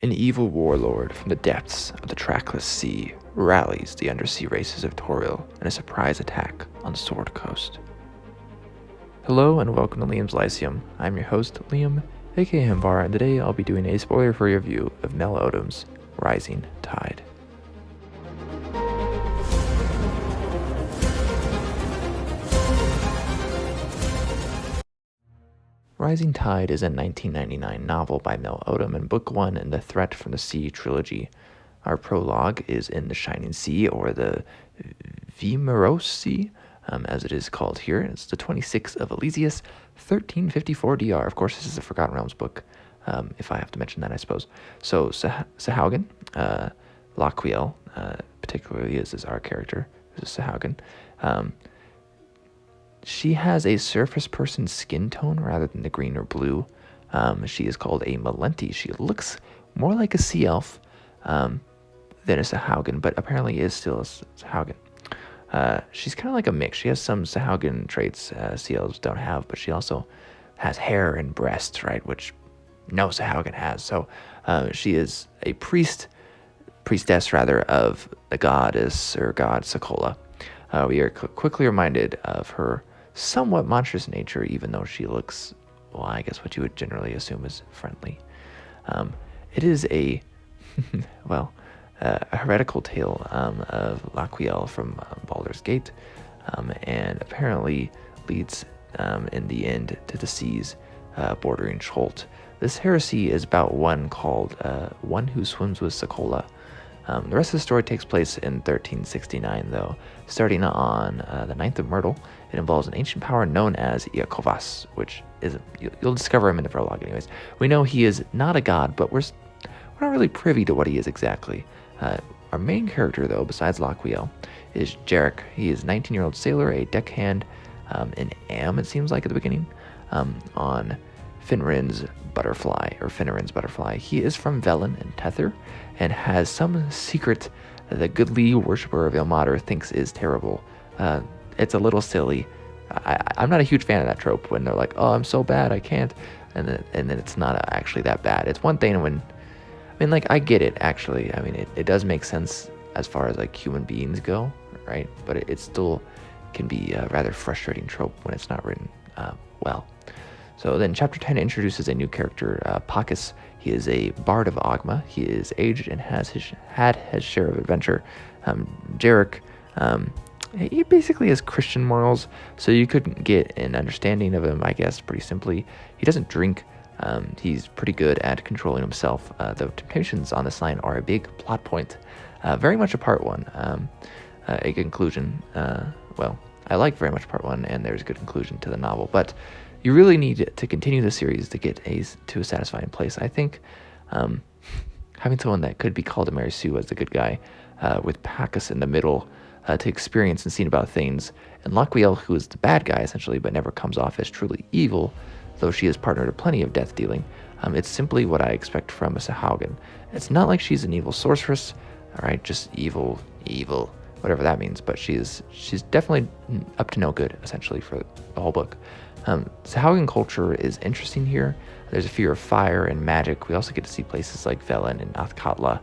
An evil warlord from the depths of the trackless sea rallies the undersea races of Toril in a surprise attack on Sword Coast. Hello and welcome to Liam's Lyceum. I'm your host, Liam, aka Himbar, and today I'll be doing a spoiler-free review of Mel Odom's Rising Tide. Rising Tide is a 1999 novel by Mel Odom and book 1 in the Threat from the Sea trilogy. Our prologue is in the Shining Sea, or the Vimeros Sea, as it is called here. It's the 26th of Elysius, 1354 DR. Of course, this is a Forgotten Realms book, if I have to mention that, I suppose. So, Sahaugen, Laquiel, particularly is our character. This is Sahaugen. She has a surface person skin tone rather than the green or blue. She is called a Malenti. She looks more like a sea elf than a Sahaugen, but apparently is still a Sahaugen. She's kind of like a mix. She has some Sahaugen traits sea elves don't have, but she also has hair and breasts, right, which no Sahaugen has. So she is a priestess rather, of the goddess or god Sokola. We are quickly reminded of her somewhat monstrous nature, even though she looks, well, I guess what you would generally assume is friendly. It is a, a heretical tale of Laquiel from Baldur's Gate, and apparently leads in the end to the seas bordering Chult. This heresy is about one called One Who Swims with Sokola. The rest of the story takes place in 1369, though. Starting on the 9th of Myrtle, it involves an ancient power known as Iakovas, which is, you'll discover him in the prologue anyways. We know he is not a god, but we're not really privy to what he is exactly. Our main character, though, besides Laquiel, is Jarek. He is a 19-year-old sailor, a deckhand in Am, it seems like at the beginning, on Finrin's butterfly. He is from Velen and Tether, and has some secret the goodly worshipper of Ilmater thinks is terrible. It's a little silly. I'm not a huge fan of that trope when they're like, oh, I'm so bad, I can't, and then it's not actually that bad. It's one thing when, I get it, actually. It does make sense as far as like human beings go, right? But it still can be a rather frustrating trope when it's not written well. So then chapter 10 introduces a new character, Pakis. He is a bard of Ogma. He is aged and has had his share of adventure. Jarek, he basically has Christian morals, so you could get an understanding of him, I guess, pretty simply. He doesn't drink. He's pretty good at controlling himself, though temptations on this line are a big plot point. Very much a part one. A conclusion. I like very much part one, and there's a good conclusion to the novel, but you really need to continue the series to get to a satisfying place. I think having someone that could be called a Mary Sue as the good guy, with Pakis in the middle, to experience and see about things, and Laquiel, who is the bad guy essentially, but never comes off as truly evil, though she is partnered to plenty of death dealing. It's simply what I expect from a Sahaugen. It's not like she's an evil sorceress, all right, just evil, whatever that means, but she's definitely up to no good, essentially, for the whole book. Sahaugen culture is interesting here. There's a fear of fire and magic. We also get to see places like Velen and Athkatla,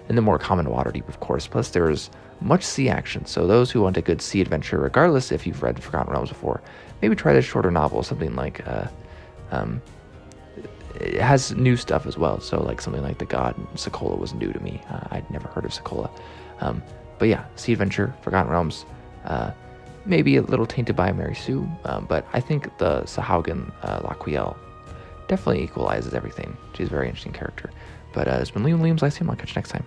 and the more common Waterdeep, of course. Plus, there's much sea action, so those who want a good sea adventure, regardless if you've read Forgotten Realms before, maybe try this shorter novel, something like, it has new stuff as well, so like something like the god Sokola was new to me. I'd never heard of Sokola. But yeah, sea adventure, Forgotten Realms, maybe a little tainted by Mary Sue, but I think the Sahaugen Laquiel definitely equalizes everything. She's a very interesting character. But it's been Liam's Lyceum. I'll catch you next time.